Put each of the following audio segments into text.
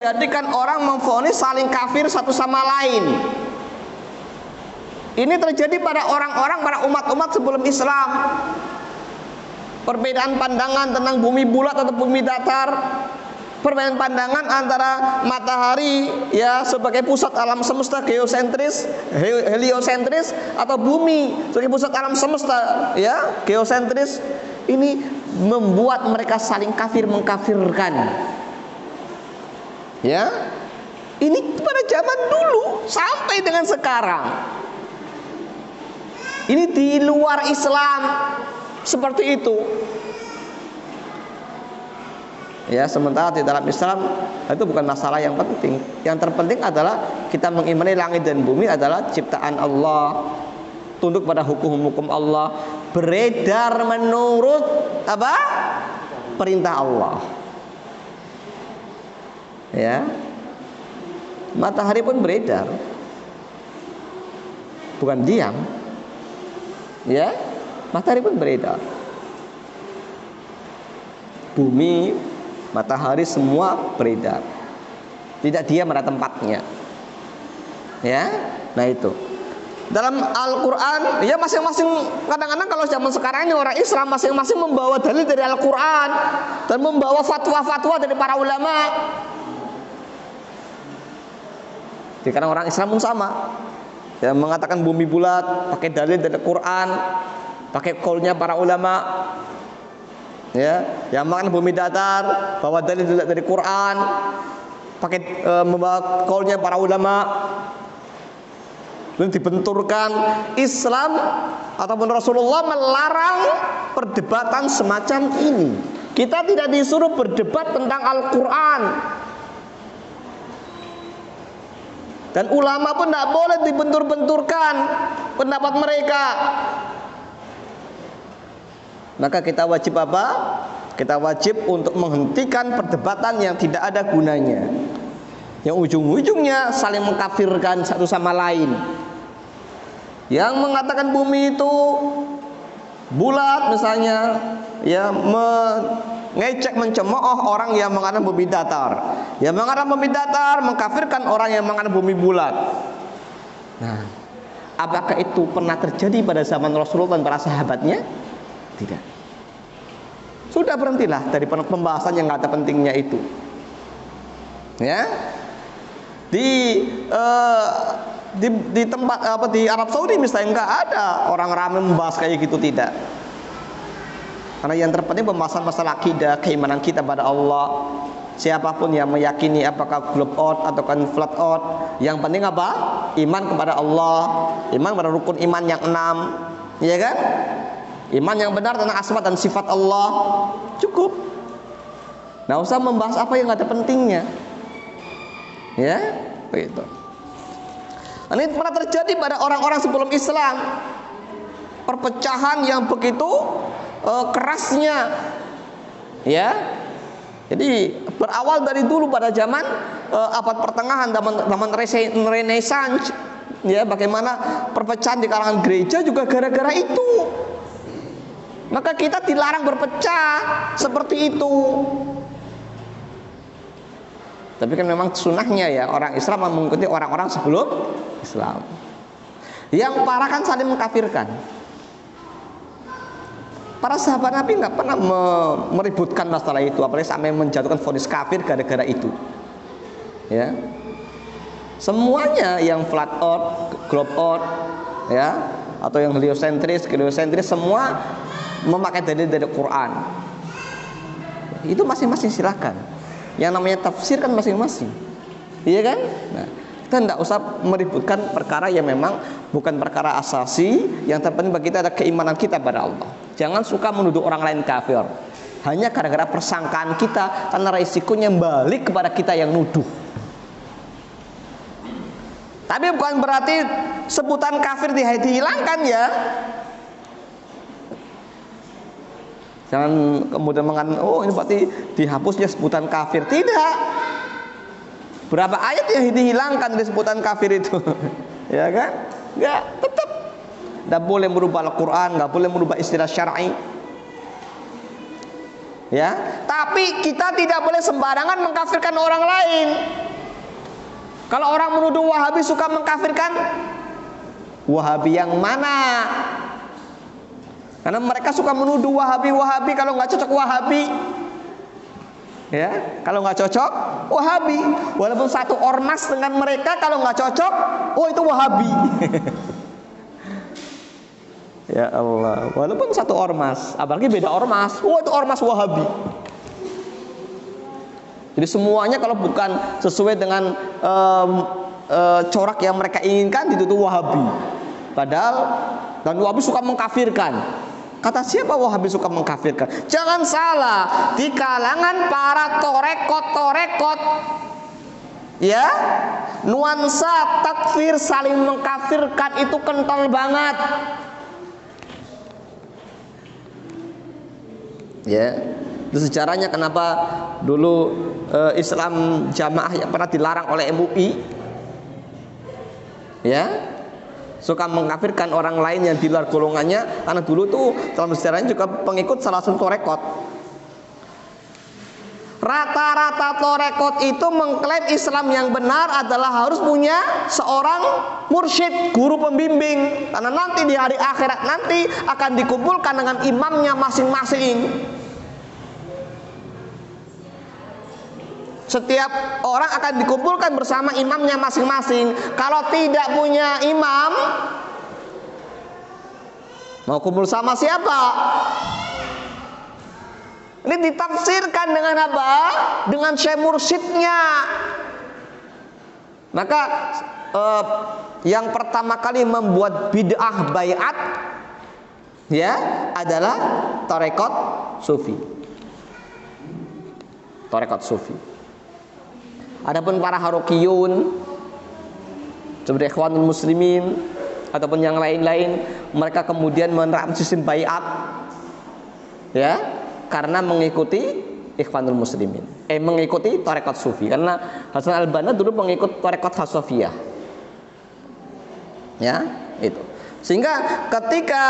Jadikan orang memvonis saling kafir satu sama lain. Ini terjadi pada orang-orang, pada umat-umat sebelum Islam. Perbedaan pandangan tentang bumi bulat atau bumi datar, perbedaan pandangan antara matahari ya sebagai pusat alam semesta geosentris, heliosentris, atau bumi sebagai pusat alam semesta ya geosentris, ini membuat mereka saling kafir mengkafirkan. Ya, ini pada zaman dulu sampai dengan sekarang. Ini di luar Islam seperti itu. Ya, sementara di dalam Islam itu bukan masalah yang penting. Yang terpenting adalah kita mengimani langit dan bumi adalah ciptaan Allah, tunduk pada hukum-hukum Allah, beredar menurut apa? Perintah Allah. Ya, matahari pun beredar, bukan diam. Ya, matahari pun beredar. Bumi, matahari semua beredar, tidak diam pada tempatnya. Ya, nah itu. Dalam Al-Quran, ya masing-masing kadang-kadang kalau zaman sekarang ini orang Islam masing-masing membawa dalil dari Al-Quran dan membawa fatwa-fatwa dari para ulama. Karena orang Islam pun sama, yang mengatakan bumi bulat pakai dalil dari Quran, pakai qaulnya para ulama. Ya, yang mengatakan bumi datar bawa dalil dari Quran, pakai membawa qaulnya para ulama. Dan dibenturkan. Islam ataupun Rasulullah melarang perdebatan semacam ini. Kita tidak disuruh berdebat tentang Al-Quran. Dan ulama pun tidak boleh dibentur-benturkan pendapat mereka. Maka kita wajib apa? Kita wajib untuk menghentikan perdebatan yang tidak ada gunanya, yang ujung-ujungnya saling mengkafirkan satu sama lain. Yang mengatakan bumi itu bulat misalnya, ya ngecek mencemooh orang yang mengatakan bumi datar. Yang mengatakan bumi datar mengkafirkan orang yang mengatakan bumi bulat. Nah, apakah itu pernah terjadi pada zaman Rasulullah dan para sahabatnya? Tidak. Sudah, berhentilah dari pembahasan yang nggak ada pentingnya itu. Ya, di tempat apa di Arab Saudi misalnya nggak ada orang ramai membahas kayak gitu, tidak. Karena yang terpenting pembahasan masalah akidah, keimanan kita pada Allah. Siapapun yang meyakini apakah globe earth atau kan flat earth, yang penting apa? Iman kepada Allah, iman pada rukun iman yang 6, ya kan? Iman yang benar tentang asma dan sifat Allah, cukup. Nggak usah membahas apa yang nggak ada pentingnya, ya, begitu. Ini pernah terjadi pada orang-orang sebelum Islam, perpecahan yang begitu kerasnya, ya. Jadi berawal dari dulu pada zaman abad pertengahan, zaman Renaissance, ya, bagaimana perpecahan di kalangan gereja juga gara-gara itu. Maka kita dilarang berpecah seperti itu. Tapi kan memang sunnahnya ya orang Islam mengikuti orang-orang sebelum Islam. Yang parah kan saling mengkafirkan. Para sahabat Nabi nggak pernah meributkan masalah itu, apalagi sampai menjatuhkan vonis kafir gara-gara itu. Ya, semuanya yang flat earth, globe earth, ya, atau yang heliosentris, semua memakai dalil dari Quran. Itu masing-masing silakan. Yang namanya tafsir kan masing-masing, iya kan? Nah, kita tidak usah meributkan perkara yang memang bukan perkara asasi. Yang terpenting bagi kita adalah keimanan kita pada Allah. Jangan suka menuduh orang lain kafir hanya gara-gara persangkaan kita, karena resikonya balik kepada kita yang nuduh. Tapi bukan berarti sebutan kafir dihilangkan ya. Jangan kemudian mengatakan, oh ini berarti dihapusnya sebutan kafir. Tidak. Berapa ayat yang dihilangkan dari sebutan kafir itu? Ya kan? Enggak, tetap. Tidak boleh merubah Al-Quran, nggak boleh merubah istilah syar'i. Ya, tapi kita tidak boleh sembarangan mengkafirkan orang lain. Kalau orang menuduh Wahabi suka mengkafirkan, Wahabi yang mana? Karena mereka suka menuduh Wahabi kalau nggak cocok Wahabi. Ya, kalau nggak cocok Wahabi. Walaupun satu ormas dengan mereka, kalau nggak cocok, oh itu Wahabi. Ya Allah, walaupun satu ormas, apalagi beda ormas, oh itu ormas Wahabi. Jadi semuanya kalau bukan sesuai dengan corak yang mereka inginkan, dituduh Wahabi. Padahal dan Wahabi suka mengkafirkan. Kata siapa Wahabi suka mengkafirkan? Jangan salah, di kalangan para torekot, ya, nuansa takfir saling mengkafirkan itu kental banget. Ya, itu sejarahnya kenapa dulu Islam jamaah yang pernah dilarang oleh MUI, ya, suka mengkafirkan orang lain yang di luar golongannya, karena dulu tuh dalam sejarahnya juga pengikut salah satu torekot. Rata-rata torekot itu mengklaim Islam yang benar adalah harus punya seorang mursyid, guru pembimbing, karena nanti di hari akhirat nanti akan dikumpulkan dengan imamnya masing-masing. Setiap orang akan dikumpulkan bersama imamnya masing-masing. Kalau tidak punya imam, mau kumpul sama siapa? Ini ditafsirkan dengan apa? Dengan syekh mursyidnya. Maka yang pertama kali membuat bid'ah baiat, ya, adalah tarekat sufi. Tarekat sufi. Adapun para harokiyun seperti Ikhwanul Muslimin ataupun yang lain-lain, mereka kemudian menerapkan sistem baiat, ya, karena mengikuti Ikhwanul Muslimin, mengikuti tarekat sufi. Karena Hasan al-Banna dulu mengikut tarekat Hasofiyah, ya, itu. Sehingga ketika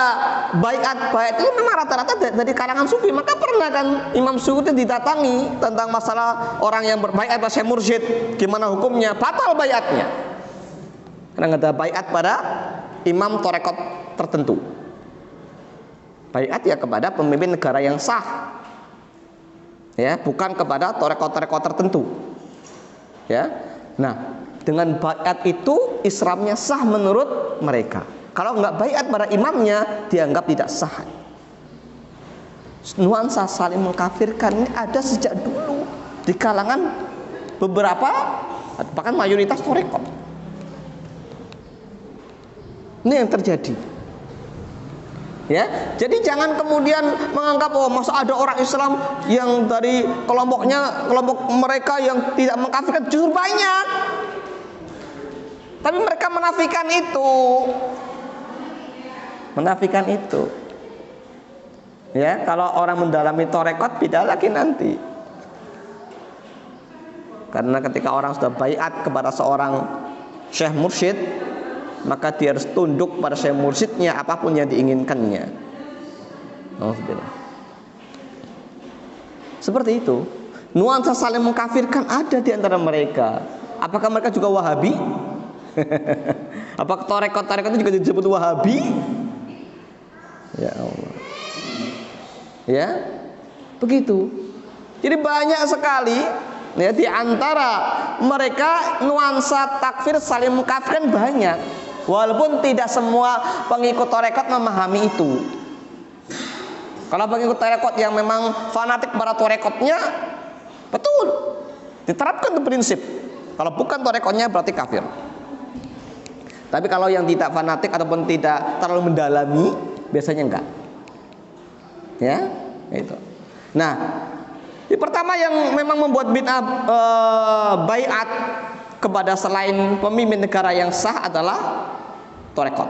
baiat itu memang rata-rata dari kalangan sufi. Maka pernah kan Imam Suyuti didatangi tentang masalah orang yang berbaiat pada syekh mursyid, gimana hukumnya? Batal baiatnya, karena nggak ada baiat pada imam tarekat tertentu. Baiat ya kepada pemimpin negara yang sah, ya, bukan kepada tarekat-tarekat tertentu, ya. Nah, dengan baiat itu Islamnya sah menurut mereka. Kalau nggak baiat pada imamnya, dianggap tidak sah. Nuansa saling mengkafirkan ini ada sejak dulu di kalangan beberapa, bahkan mayoritas tarekat. Ini yang terjadi. Ya, jadi jangan kemudian menganggap oh masa ada orang Islam yang dari kelompok mereka yang tidak mengkafirkan, justru banyak. Tapi mereka menafikan itu. Ya, kalau orang mendalami tarekat beda lagi nanti. Karena ketika orang sudah baiat kepada seorang syekh mursyid, maka dia harus tunduk pada syekh mursyidnya apapun yang diinginkannya. Seperti itu. Nuansa saling mengkafirkan ada di antara mereka. Apakah mereka juga Wahabi? Apakah tarekat itu juga disebut Wahabi? Ya Allah. Ya, begitu. Jadi banyak sekali, ya, di antara mereka nuansa takfir saling mengkafirkan banyak. Walaupun tidak semua pengikut tarekat memahami itu. Kalau pengikut tarekat yang memang fanatik pada tarekatnya, betul, diterapkan itu prinsip. Kalau bukan tarekatnya berarti kafir. Tapi kalau yang tidak fanatik ataupun tidak terlalu mendalami, biasanya enggak. Ya, itu. Nah, yang pertama yang memang membuat bid'ah baiat kepada selain pemimpin negara yang sah adalah tarekat.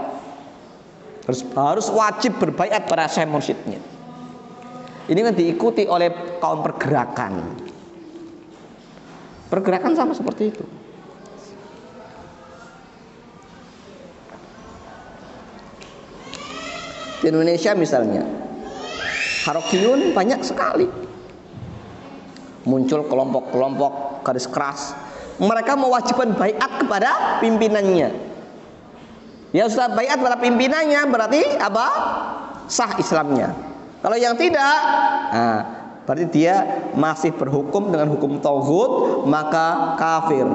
Harus wajib berbaiat pada syekh mursyidnya. Ini kan diikuti oleh kaum pergerakan. Pergerakan sama seperti itu. Di Indonesia misalnya, harokiyun banyak sekali, muncul kelompok-kelompok garis keras. Mereka mewajibkan baiat kepada pimpinannya. Ya sudah baiat kepada pimpinannya berarti apa? Sah Islamnya. Kalau yang tidak, nah, berarti dia masih berhukum dengan hukum tauhid, maka kafir.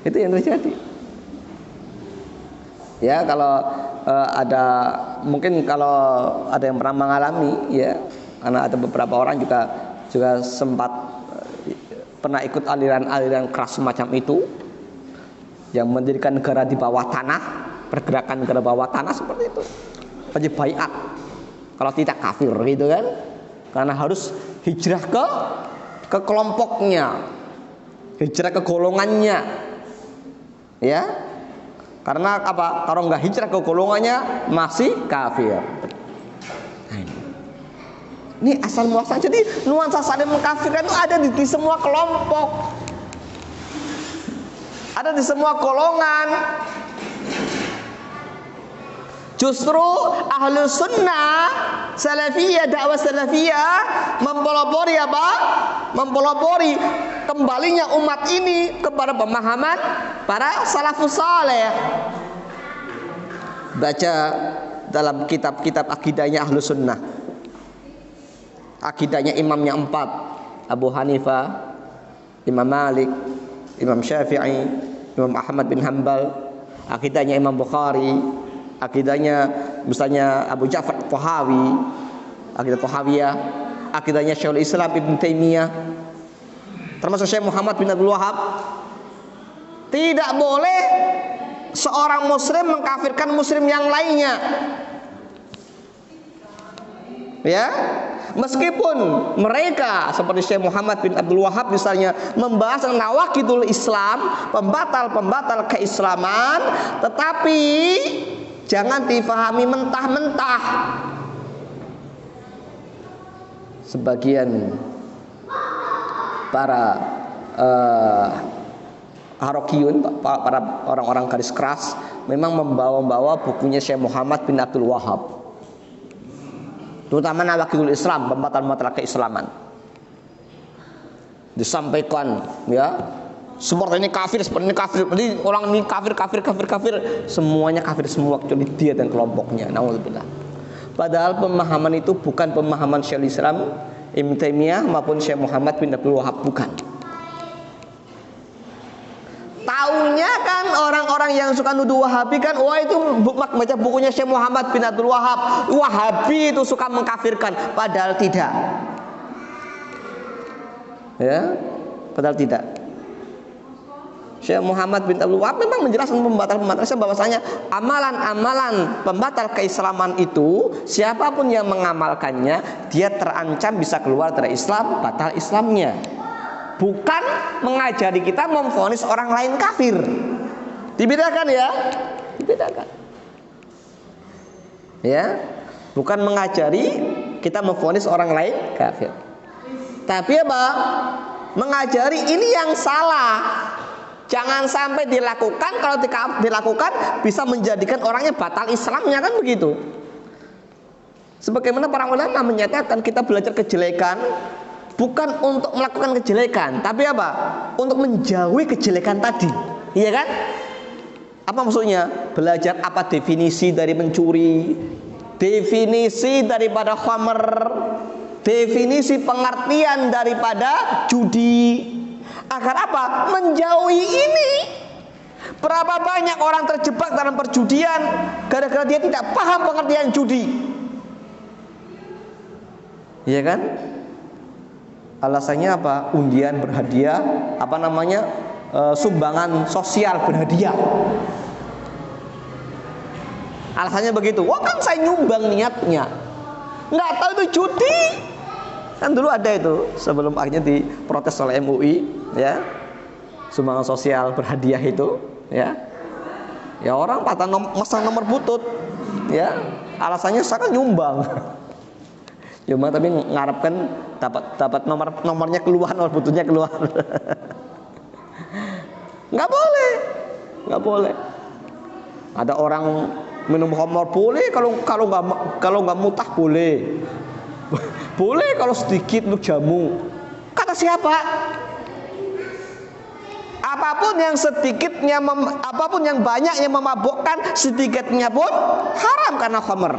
Itu yang terjadi. Ya, kalau ada mungkin kalau ada yang pernah mengalami, ya, karena ada beberapa orang juga sempat pernah ikut aliran-aliran keras semacam itu, yang mendirikan negara di bawah tanah, pergerakan negara bawah tanah seperti itu, wajib baiat. Kalau tidak kafir, gitu kan? Karena harus hijrah ke kelompoknya, hijrah ke golongannya, ya. Karena apa? Kalau nggak hijrah ke golongannya masih kafir. Ini asal muasal. Jadi nuansa saling mengkafirkan itu ada di semua kelompok, ada di semua golongan. Justru ahlu sunnah salafiyah, dakwah salafiyah mempelopori apa? Mempelopori kembalinya umat ini kepada pemahaman para salafus saleh. Baca dalam kitab-kitab akidahnya ahlu sunnah, akidahnya imamnya 4, Abu Hanifah, Imam Malik, Imam Syafi'i, Imam Ahmad bin Hanbal, akidahnya Imam Bukhari, akidahnya misalnya Abu Ja'far Tahawi, akidah Tahawiyah, akidahnya Syekhul Islam Ibn Taimiyah, termasuk Syekh Muhammad bin Abdul Wahab. Tidak boleh seorang muslim mengkafirkan muslim yang lainnya. Ya, meskipun mereka seperti Syekh Muhammad bin Abdul Wahab misalnya membahas tentang nawaqidul Islam, pembatal-pembatal keislaman, tetapi jangan difahami mentah-mentah. Sebagian para Harokiyun, para orang-orang garis keras, memang membawa bukunya Syekh Muhammad bin Abdul Wahab, terutama Nawaqidul Islam, pembatal-pembatal keislaman. Disampaikan, ya, seperti ini kafir, seperti ini kafir, seperti orang ini kafir, semuanya kafir semua kecuali dia dan kelompoknya. Nauzubillah. Padahal pemahaman itu bukan pemahaman Syekhul Islam Ibnu Taimiyah maupun Syekh Muhammad bin Abdul Wahab, bukan. Taunya kan orang-orang yang suka nuduh Wahabi kan, wah itu baca bukunya Syekh Muhammad bin Abdul Wahab, Wahabi itu suka mengkafirkan, padahal tidak. Ya, padahal tidak. Syekh Muhammad bin Abdul Wahab memang menjelaskan pembatal-pembatal bahwasanya amalan-amalan pembatal keislaman itu siapapun yang mengamalkannya dia terancam bisa keluar dari Islam, batal Islamnya. Bukan mengajari kita memvonis orang lain kafir. Dibedakan ya, dibedakan. Ya, bukan mengajari kita memvonis orang lain kafir. Tapi apa? Mengajari ini yang salah. Jangan sampai dilakukan, kalau dilakukan bisa menjadikan orangnya batal Islamnya, kan begitu. Sebagaimana para ulama menyatakan kita belajar kejelekan bukan untuk melakukan kejelekan, tapi apa? Untuk menjauhi kejelekan tadi. Iya kan? Apa maksudnya? Belajar apa definisi dari mencuri, definisi daripada khamr, definisi pengertian daripada judi. Agar apa? Menjauhi ini. Berapa banyak orang terjebak dalam perjudian gara-gara dia tidak paham pengertian judi. Iya kan? Alasannya apa? Undian berhadiah, apa namanya, sumbangan sosial berhadiah. Alasannya begitu. Wah kan saya nyumbang niatnya. Nggak tahu itu judi. Kan dulu ada itu sebelum akhirnya diprotes oleh MUI, ya, sumbangan sosial berhadiah itu, ya. Ya orang masang nomor butut, ya. Alasannya saya kan nyumbang. Cuma tapi ngarepkan dapat nomornya keluar, nomor bututnya keluar. Nggak boleh. Ada orang minum khamr boleh, kalau nggak mutah boleh. boleh kalau sedikit untuk jamu. Kata siapa? Apapun yang sedikitnya, apapun yang banyaknya memabukkan, sedikitnya pun haram karena khamr.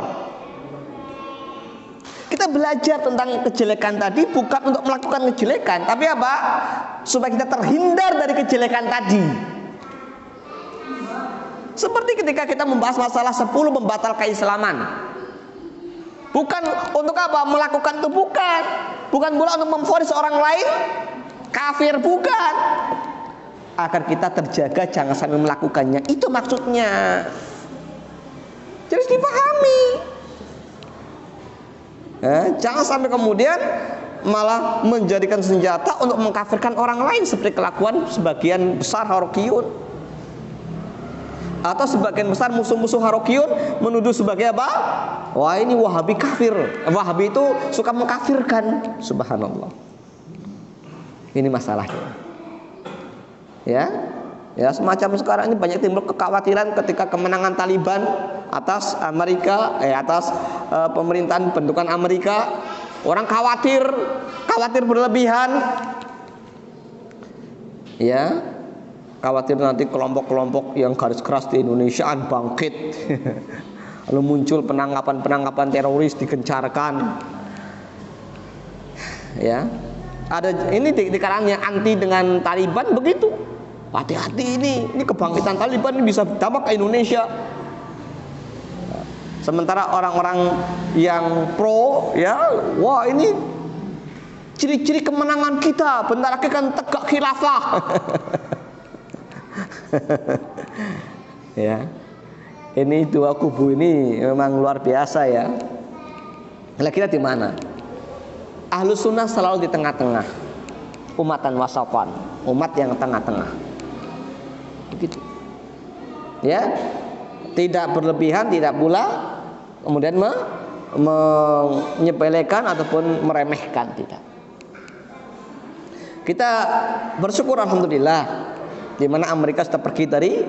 Kita belajar tentang kejelekan tadi bukan untuk melakukan kejelekan, tapi apa? Supaya kita terhindar dari kejelekan tadi. Seperti ketika kita membahas masalah 10 pembatal keislaman. Bukan untuk apa? Melakukan itu bukan. Bukan pula untuk memvonis orang lain kafir, bukan. Agar kita terjaga jangan sampai melakukannya. Itu maksudnya. Jadi dipahami. Jangan sampai kemudian malah menjadikan senjata untuk mengkafirkan orang lain seperti kelakuan sebagian besar Harokiyun, atau sebagian besar musuh-musuh Harokiyun menuduh sebagai apa? Wah, ini Wahabi kafir. Wahabi itu suka mengkafirkan. Subhanallah. Ini masalahnya. Ya, semacam sekarang ini banyak timbul kekhawatiran ketika kemenangan Taliban atas Amerika, atas pemerintahan bentukan Amerika. Orang khawatir berlebihan. Ya, khawatir nanti kelompok-kelompok yang garis keras di Indonesia bangkit. Lalu muncul penangkapan teroris digencarkan. Ya. Ada ini di kalangan yang anti dengan Taliban begitu. Hati-hati ini kebangkitan Taliban ini bisa berdampak ke Indonesia. Sementara orang-orang yang pro, ya, wah ini ciri-ciri kemenangan kita, bentar lagi kan tegak khilafah. Ya, ini dua kubu ini memang luar biasa ya. Nah, kita di mana? Ahlus sunnah selalu di tengah-tengah, umatan wasatan, umat yang tengah-tengah. Begitu. Ya, tidak berlebihan, tidak pula kemudian menyepelekan ataupun meremehkan, tidak. Kita bersyukur alhamdulillah di mana Amerika sudah pergi dari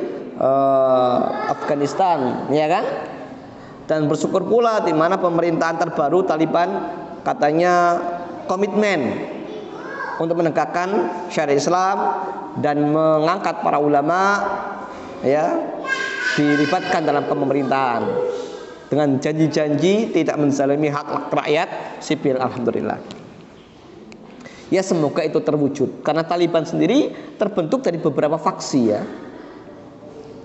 Afghanistan, ya kan? Dan bersyukur pula di mana pemerintahan terbaru Taliban katanya komitmen untuk menegakkan syariat Islam dan mengangkat para ulama, ya, dilibatkan dalam pemerintahan dengan janji-janji tidak menzalimi hak rakyat sipil. Alhamdulillah. Ya, semoga itu terwujud karena Taliban sendiri terbentuk dari beberapa faksi, ya.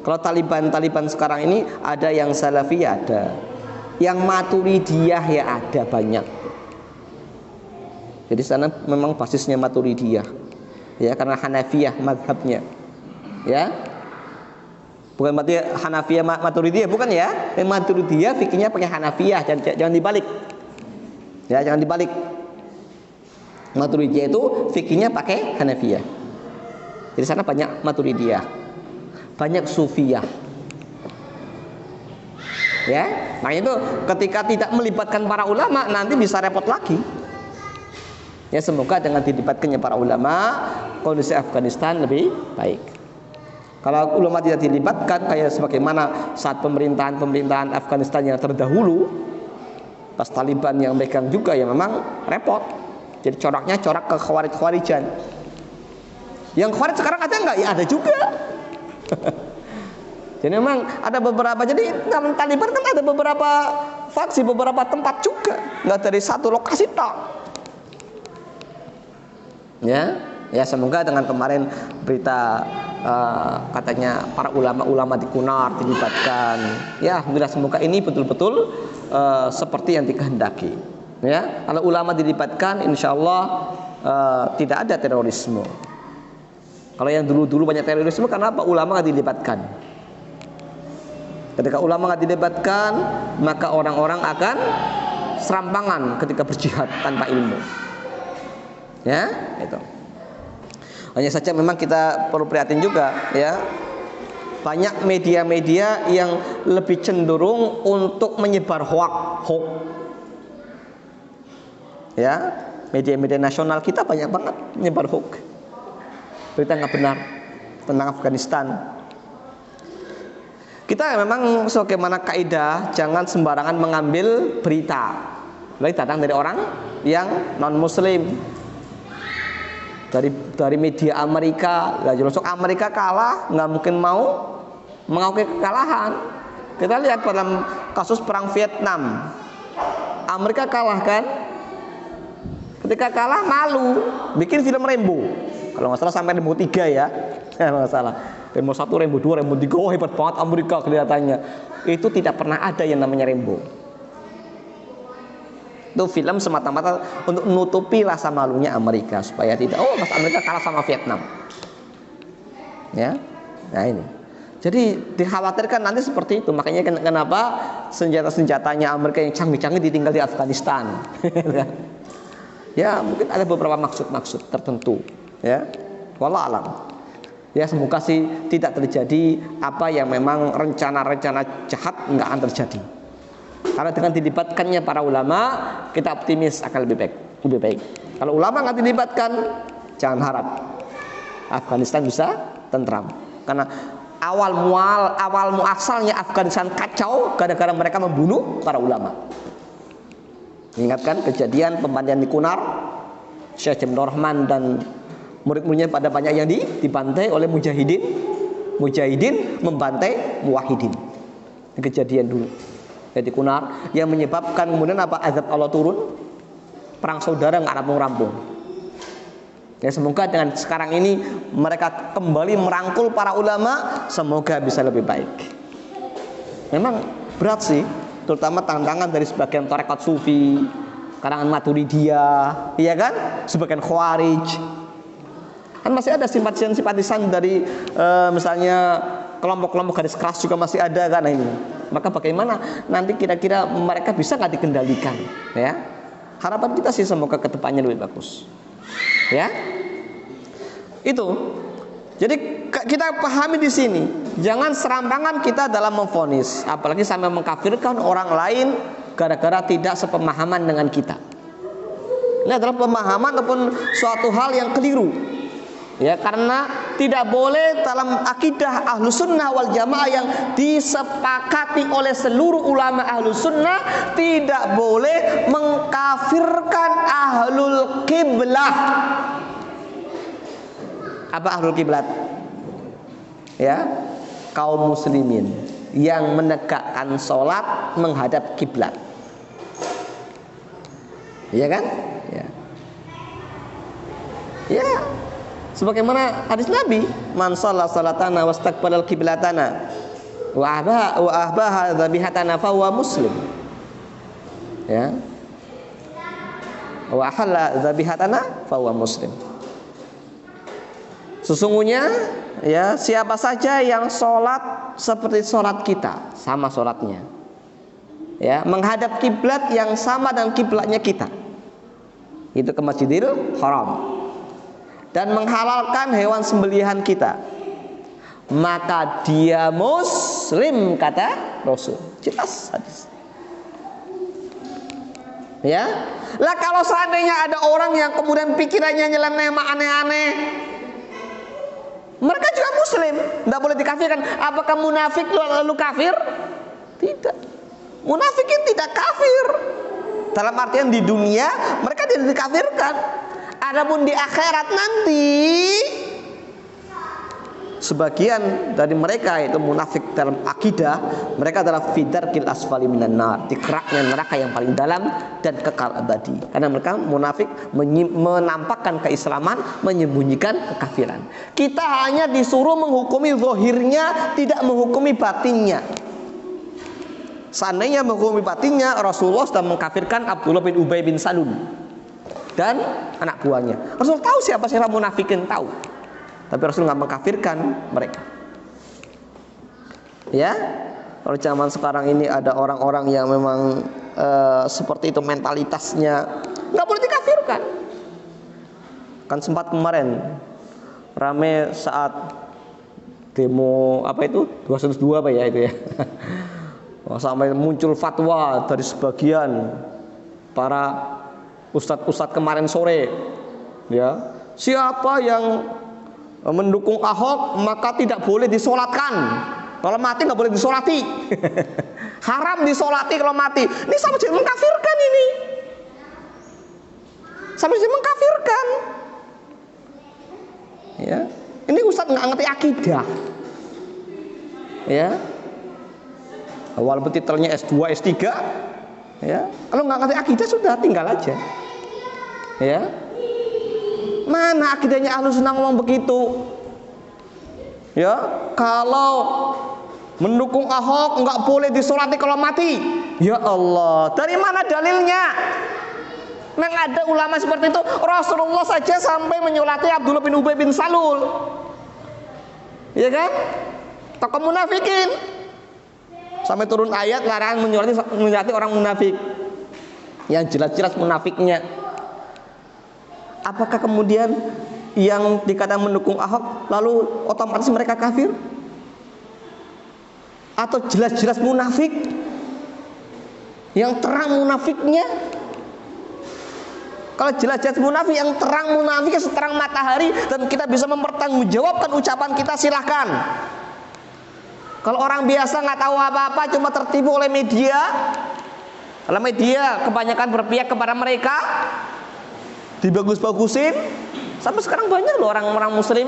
Kalau Taliban sekarang ini ada yang Salafi, ada yang Maturidiyah, ya ada banyak. Jadi sana memang basisnya Maturidiyah, ya, karena Hanafiyah mazhabnya, ya. Bukan berarti Hanafiyah Maturidiyah, bukan ya. Maturidiyah fikihnya pakai Hanafiyah, jangan dibalik. Ya, jangan dibalik. Maturidiyah itu fikihnya pakai Hanafiyah. Jadi sana banyak Maturidiyah, banyak Sufiyah. Ya, makanya itu ketika tidak melibatkan para ulama nanti bisa repot lagi. Ya, semoga dengan dilibatkannya para ulama kondisi Afghanistan lebih baik. Kalau ulama tidak dilibatkan kayak sebagaimana saat pemerintahan Afghanistan yang terdahulu, pas Taliban yang megang juga, ya memang repot. Jadi coraknya corak ke khawarij-khawarijan. Yang khawarij sekarang ada nggak? Ya ada juga. Jadi memang ada beberapa. Jadi Taliban kan ada beberapa faksi, beberapa tempat juga, nggak dari satu lokasi tak. Ya, semoga dengan kemarin berita katanya para ulama-ulama di Kunar dilibatkan, ya alhamdulillah, semoga ini betul-betul seperti yang dikehendaki. Ya, kalau ulama dilibatkan, insya Allah tidak ada terorisme. Kalau yang dulu-dulu banyak terorisme, kenapa ulama nggak dilibatkan? Ketika ulama nggak dilibatkan, maka orang-orang akan serampangan ketika berjihad tanpa ilmu. Ya, itu. Hanya saja memang kita perlu prihatin juga, ya. Banyak media-media yang lebih cenderung untuk menyebar hoax. Ya, media-media nasional kita banyak banget menyebar hoax. Berita nggak benar tentang Afghanistan. Kita memang sebagaimana kaidah jangan sembarangan mengambil berita. Lagi datang dari orang yang non muslim, dari media Amerika. Lah jelas Amerika kalah, nggak mungkin mau mengakui kekalahan. Kita lihat dalam kasus perang Vietnam, Amerika kalah kan? Ketika kalah malu, bikin film Rambo. Kalau nggak salah sampai Rambo 3 ya, kalau nggak salah. Rambo 1, Rambo 2, Rambo 3, oh hebat banget Amerika kelihatannya. Itu tidak pernah ada yang namanya Rambo. Itu film semata-mata untuk menutupi rasa malunya Amerika supaya tidak, oh pas Amerika kalah sama Vietnam. Ya, nah ini. Jadi dikhawatirkan nanti seperti itu. Makanya kenapa senjata-senjatanya Amerika yang canggih-canggih ditinggal di Afghanistan. Ya mungkin ada beberapa maksud-maksud tertentu. Ya, wallah alam. Ya semoga sih tidak terjadi apa yang memang rencana-rencana jahat nggak akan terjadi. Karena dengan dilibatkannya para ulama, kita optimis akan lebih baik. Kalau ulama nggak dilibatkan, jangan harap Afghanistan bisa tentram. Karena awal muasalnya Afghanistan kacau gara-gara mereka membunuh para ulama. Ingatkan kejadian pembantian di Kunar, Syekh Jamil Rahman dan murid-muridnya pada banyak yang dibantai oleh mujahidin membantai muwahhidin. Kejadian dulu jadi Kunar yang menyebabkan kemudian apa, azab Allah turun, perang saudara nggak rampung-rampung. Ya semoga dengan sekarang ini mereka kembali merangkul para ulama, semoga bisa lebih baik. Memang berat sih, terutama tantangan dari sebagian tarekat sufi, kalangan Maturidiyah, iya kan, sebagian Khawarij. Kan masih ada simpatisan dari misalnya kelompok-kelompok garis keras juga masih ada kan ini. Maka bagaimana nanti kira-kira mereka bisa nggak dikendalikan? Ya, harapan kita sih semoga kedepannya lebih bagus. Ya, itu. Jadi kita pahami di sini, jangan serampangan kita dalam memvonis, apalagi sampai mengkafirkan orang lain gara-gara tidak sepemahaman dengan kita. Ini adalah pemahaman ataupun suatu hal yang keliru. Ya, karena tidak boleh dalam akidah Ahlus Sunnah wal Jamaah yang disepakati oleh seluruh ulama Ahlus Sunnah, tidak boleh mengkafirkan Ahlul Qiblah. Apa Ahlul Qiblat? Ya, kaum muslimin yang menegakkan sholat menghadap kiblat. Iya kan? Ya. Ya. Sebagaimana hadis Nabi, man shalla salatana wastaqbalal qiblatana wa ahbaha dhabihatana fa huwa muslim. Ya. Wa ahalla dhabihatana fa huwa muslim. Sesungguhnya ya siapa saja yang sholat seperti sholat kita, sama sholatnya. Ya, menghadap kiblat yang sama dengan kiblatnya kita. Itu ke Masjidil Haram. Dan menghalalkan hewan sembelihan kita, maka dia muslim, kata Rasul. Jelas hadis. Ya, lah kalau seandainya ada orang yang kemudian pikirannya nyeleneh aneh-aneh, mereka juga muslim, tidak boleh dikafirkan. Apakah munafik lalu kafir? Tidak. Munafikin tidak kafir. Dalam artian di dunia mereka tidak dikafirkan. Adapun di akhirat nanti sebagian dari mereka itu munafik dalam akidah, mereka adalah fidarkil asfali minan nar, di keraknya neraka yang paling dalam dan kekal abadi. Karena mereka munafik menampakkan keislaman, menyembunyikan kekafiran. Kita hanya disuruh menghukumi zahirnya, tidak menghukumi batinnya. Seandainya menghukumi batinnya, Rasulullah sudah mengkafirkan Abdullah bin Ubay bin Salul dan anak buahnya. Rasul tahu siapa munafikin, tahu. Tapi Rasul nggak mengkafirkan mereka. Ya, kalau zaman sekarang ini ada orang-orang yang memang seperti itu mentalitasnya, nggak boleh dikafirkan. Kan sempat kemarin rame saat demo apa itu 212 apa ya itu ya. Sampai muncul fatwa dari sebagian para ustadz-ustadz kemarin sore, ya, siapa yang mendukung Ahok maka tidak boleh disolatkan, kalau mati nggak boleh disolati. Haram disolati kalau mati. Ini sama jadi mengkafirkan ini. sampai dia mengkafirkan. Ya, ini Ustadz nggak ngerti akidah. Ya, walaupun titelnya S2, S3, ya, kalau nggak ngerti akidah sudah tinggal aja. Ya, mana akidahnya Ahlussunnah ngomong begitu? Ya, kalau mendukung Ahok nggak boleh disolati kalau mati. Ya Allah, dari mana dalilnya? Memang ada ulama seperti itu. Rasulullah saja sampai menyolati Abdullah bin Ubay bin Salul, ya kan? Tokoh munafikin, sampai turun ayat larangan menyolati orang munafik yang jelas-jelas munafiknya. Apakah kemudian yang dikatakan mendukung Ahok lalu otomatis mereka kafir? Atau jelas-jelas munafik, yang terang munafiknya? Kalau jelas-jelas munafik, yang terang munafiknya seterang matahari, dan kita bisa mempertanggungjawabkan ucapan kita, silahkan. Kalau orang biasa nggak tahu apa-apa, cuma tertipu oleh media, kalau media kebanyakan berpihak kepada mereka, dibagus-bagusin. Sampai sekarang banyak loh orang-orang muslim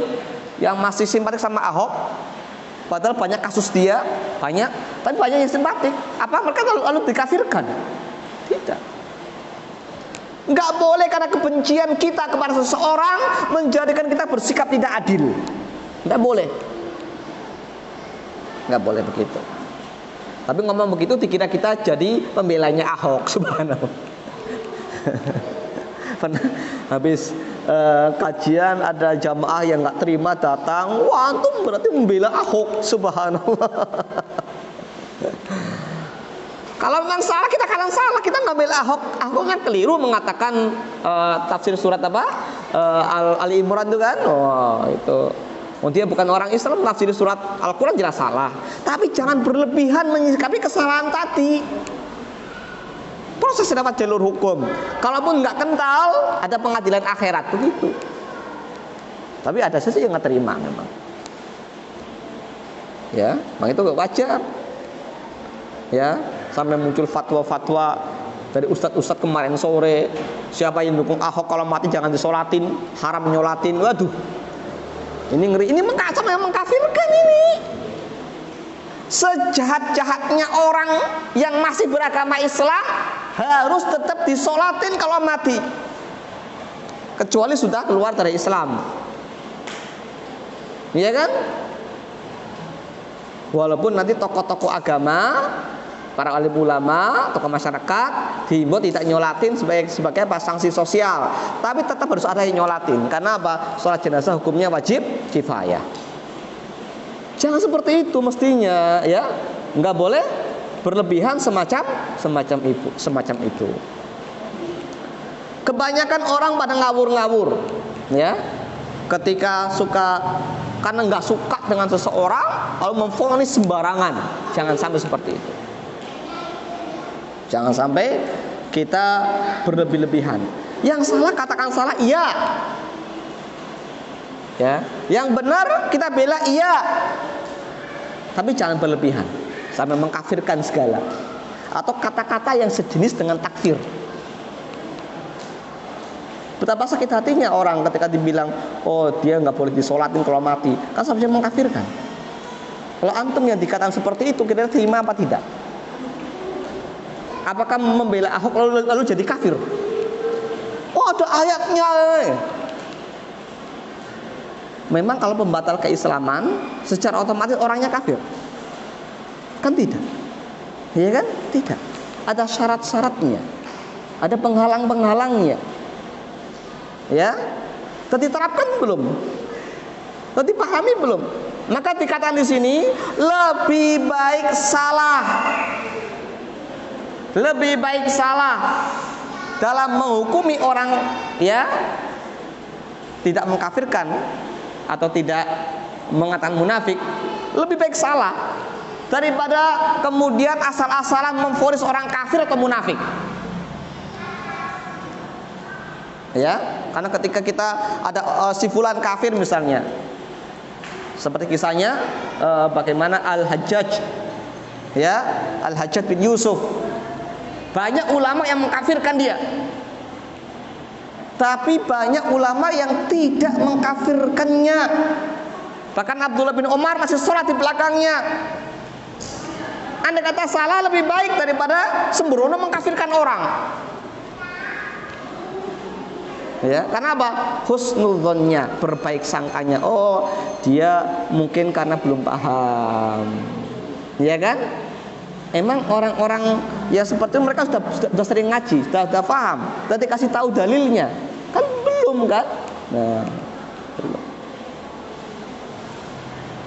yang masih simpatik sama Ahok, padahal banyak kasus dia, banyak, tapi banyak yang simpatik. Apa mereka lalu dikafirkan? Tidak. Nggak boleh karena kebencian kita kepada seseorang menjadikan kita bersikap tidak adil. Nggak boleh. Nggak boleh begitu. Tapi ngomong begitu dikira kita jadi pembelanya Ahok, subhanallah. Pernah habis kajian ada jamaah yang nggak terima datang, wah antum berarti membela Ahok, subhanallah. Kalau memang salah, kita kadang salah, kita nggak bela Ahok. Ahok kan keliru mengatakan tafsir surat apa Ali Imran itu kan, oh itu. Oh, dia bukan orang Islam, tafsir surat Al-Quran jelas salah. Tapi jangan berlebihan menyikapi kesalahan tadi. Proses dapat jalur hukum. Kalaupun nggak kental, ada pengadilan akhirat begitu. Tapi ada saja yang nggak terima memang. Ya, memang itu nggak wajar. Ya, sampai muncul fatwa-fatwa dari ustadz-ustadz kemarin sore, siapa yang dukung Ahok kalau mati jangan disolatin, haram nyolatin. Waduh, ini ngeri. Ini mengkafirkan ini. Sejahat-jahatnya orang yang masih beragama Islam harus tetap disolatin kalau mati, kecuali sudah keluar dari Islam. Iya kan? Walaupun nanti tokoh-tokoh agama, para alim ulama, tokoh masyarakat dihimbau tidak nyolatin sebagai sanksi sosial, tapi tetap harus ada yang nyolatin. Karena apa? Sholat jenazah hukumnya wajib kifayah. Jangan seperti itu mestinya, ya. Nggak boleh berlebihan semacam itu. Kebanyakan orang pada ngawur-ngawur, ya. Ketika karena nggak suka dengan seseorang lalu memvonis sembarangan. Jangan sampai seperti itu. Jangan sampai kita berlebih-lebihan. Yang salah katakan salah, iya. Ya, yang benar kita bela, iya. Tapi jangan berlebihan sampai mengkafirkan segala, atau kata-kata yang sejenis dengan takfir. Betapa sakit hatinya orang ketika dibilang, oh dia nggak boleh disolatin kalau mati, kan seharusnya mengkafirkan. Kalau antum yang dikatakan seperti itu, kira-kira terima apa tidak? Apakah membela Ahok lalu jadi kafir? Oh ada ayatnya. Memang kalau pembatal keislaman secara otomatis orangnya kafir? Kan tidak. Iya kan? Tidak. Ada syarat-syaratnya, ada penghalang-penghalangnya. Ya, tadi terapkan belum? Tadi pahami belum? Maka dikatakan di sini lebih baik salah dalam menghukumi orang, ya, tidak mengkafirkan atau tidak mengatakan munafik, lebih baik salah daripada kemudian asal-asalan memvonis orang kafir atau munafik. Ya, karena ketika kita ada si fulan kafir misalnya, seperti kisahnya bagaimana Al-Hajjaj, ya, Al-Hajjaj bin Yusuf, banyak ulama yang mengkafirkan dia. Tapi banyak ulama yang tidak mengkafirkannya. Bahkan Abdullah bin Umar masih sholat di belakangnya. Andai kata salah lebih baik daripada sembrono mengkafirkan orang. Ya, karena apa? Husnudzonnya, berbaik sangkanya. Oh, dia mungkin karena belum paham. Ya kan? Emang orang-orang ya seperti mereka sudah sering ngaji, sudah paham, sudah dikasih tahu dalilnya, kan belum kan? Nah, belum.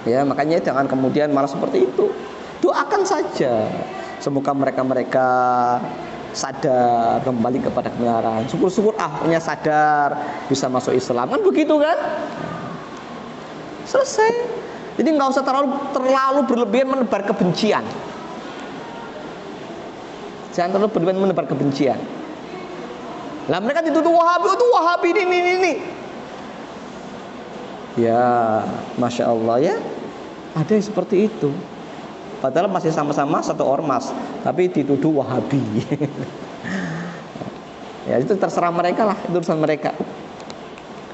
Ya makanya jangan kemudian malah seperti itu. Doakan saja, semoga mereka sadar kembali kepada kebenaran. Syukur-syukur punya sadar bisa masuk Islam, kan begitu kan? Selesai. Jadi nggak usah terlalu berlebihan menebar kebencian. Jangan terlalu berlebihan menebar kebencian. Lah mereka dituduh Wahabi, itu Wahabi ini. Ya, masya Allah ya, ada yang seperti itu. Padahal masih sama-sama satu ormas, tapi dituduh Wahabi. Ya itu terserah mereka lah, itu urusan mereka.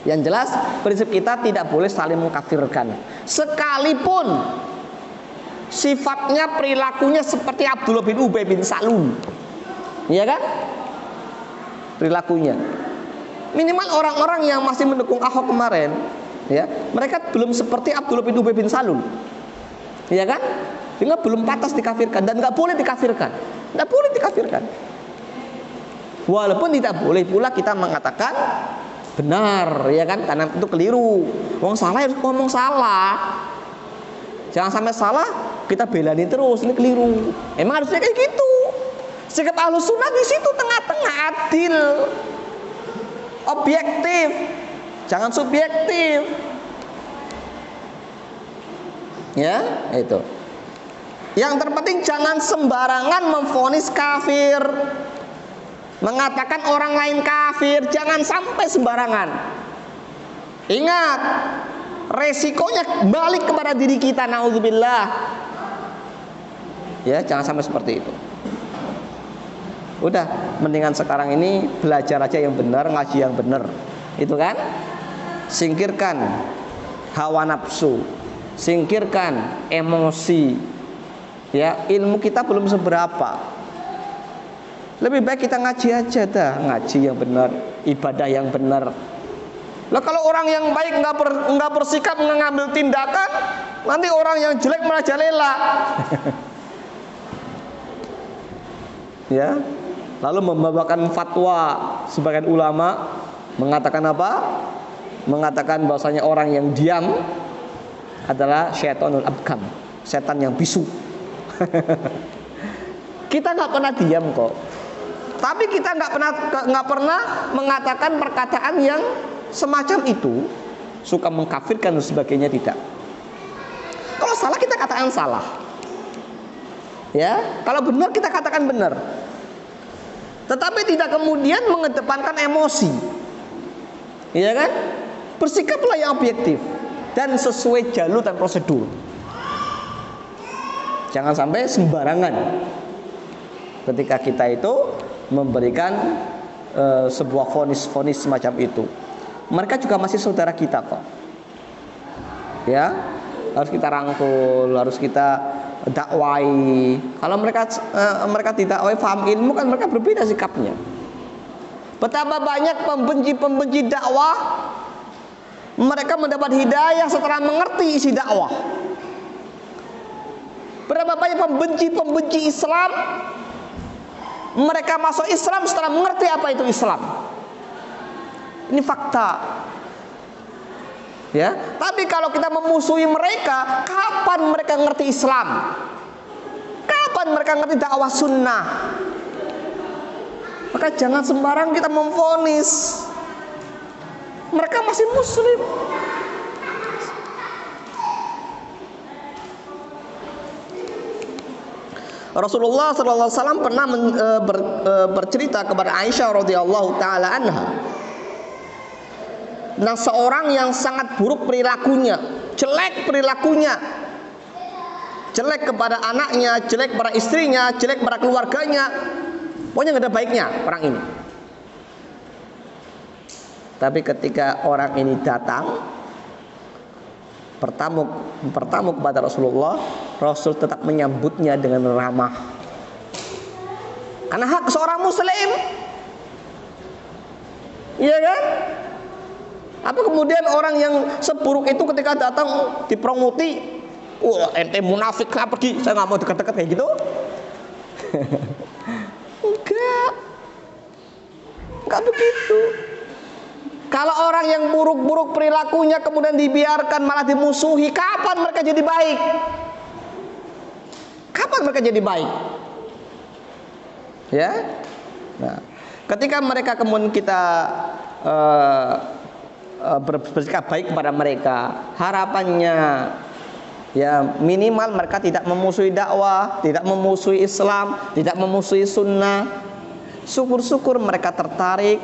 Yang jelas prinsip kita tidak boleh saling mengkafirkan, sekalipun sifatnya, perilakunya seperti Abdullah bin Ubay bin Salul. Iya kan? Perilakunya. Minimal orang-orang yang masih mendukung Ahok kemarin, ya, mereka belum seperti Abdullah bin Ubay bin Salul. Iya kan? Sehingga belum pantas dikafirkan dan nggak boleh dikafirkan. Nggak boleh dikafirkan. Walaupun tidak boleh pula kita mengatakan benar, ya kan? Karena itu keliru. Wong salah harus ngomong salah. Jangan sampai salah kita belani terus, ini keliru. Emang harusnya kayak gitu. Sikap Ahlus Sunnah di situ tengah-tengah, adil, objektif, jangan subjektif. Ya, itu. Yang terpenting jangan sembarangan memvonis kafir, mengatakan orang lain kafir, jangan sampai sembarangan. Ingat, resikonya balik kepada diri kita, naudzubillah. Ya, jangan sampai seperti itu. Udah, mendingan sekarang ini belajar aja yang benar, ngaji yang benar. Itu kan? Singkirkan hawa nafsu, singkirkan emosi. Ya, ilmu kita belum seberapa. Lebih baik kita ngaji aja dah, ngaji yang benar, ibadah yang benar. Lah kalau orang yang baik nggak bersikap mengambil tindakan, nanti orang yang jelek merajalela. Ya, lalu membawakan fatwa sebagian ulama mengatakan apa? Mengatakan bahwasanya orang yang diam adalah syaitonul abkam, setan yang bisu. Kita nggak pernah diam kok, tapi kita nggak pernah mengatakan perkataan yang semacam itu, suka mengkafirkan dan sebagainya, tidak. Kalau salah kita katakan salah, ya. Kalau benar kita katakan benar. Tetapi tidak kemudian mengedepankan emosi, iya kan? Bersikaplah yang objektif dan sesuai jalur dan prosedur. Jangan sampai sembarangan ketika kita itu memberikan sebuah vonis semacam itu. Mereka juga masih saudara kita kok. Ya, harus kita rangkul, harus kita dakwai. Kalau mereka didakwai paham ilmu, kan mereka berbeda sikapnya. Betapa banyak pembenci dakwah, mereka mendapat hidayah setelah mengerti isi dakwah. Berapa banyak pembenci Islam, mereka masuk Islam setelah mengerti apa itu Islam. Ini fakta. Ya, tapi kalau kita memusuhi mereka, kapan mereka ngerti Islam? Kapan mereka ngerti dakwah sunnah? Maka jangan sembarang kita memvonis. Mereka masih muslim. Rasulullah SAW pernah bercerita kepada Aisyah radhiyallahu taala anha. Nah, seorang yang sangat buruk perilakunya, jelek perilakunya, jelek kepada anaknya, jelek pada istrinya, jelek pada keluarganya, pokoknya nggak ada baiknya orang ini. Tapi ketika orang ini datang bertamu kepada Rasulullah, Rasul tetap menyambutnya dengan ramah. Karena hak seorang muslim. Iya kan? Apa kemudian orang yang seburuk itu ketika datang dipromoti, wah ente munafik, pergi, saya nggak mau dekat-dekat kayak gitu. Enggak begitu. Kalau orang yang buruk-buruk perilakunya kemudian dibiarkan malah dimusuhi, kapan mereka jadi baik? Kapan mereka jadi baik? Ya. Nah, ketika mereka kemudian kita bersikap baik kepada mereka, harapannya ya minimal mereka tidak memusuhi dakwah, tidak memusuhi Islam, tidak memusuhi sunnah. Syukur-syukur mereka tertarik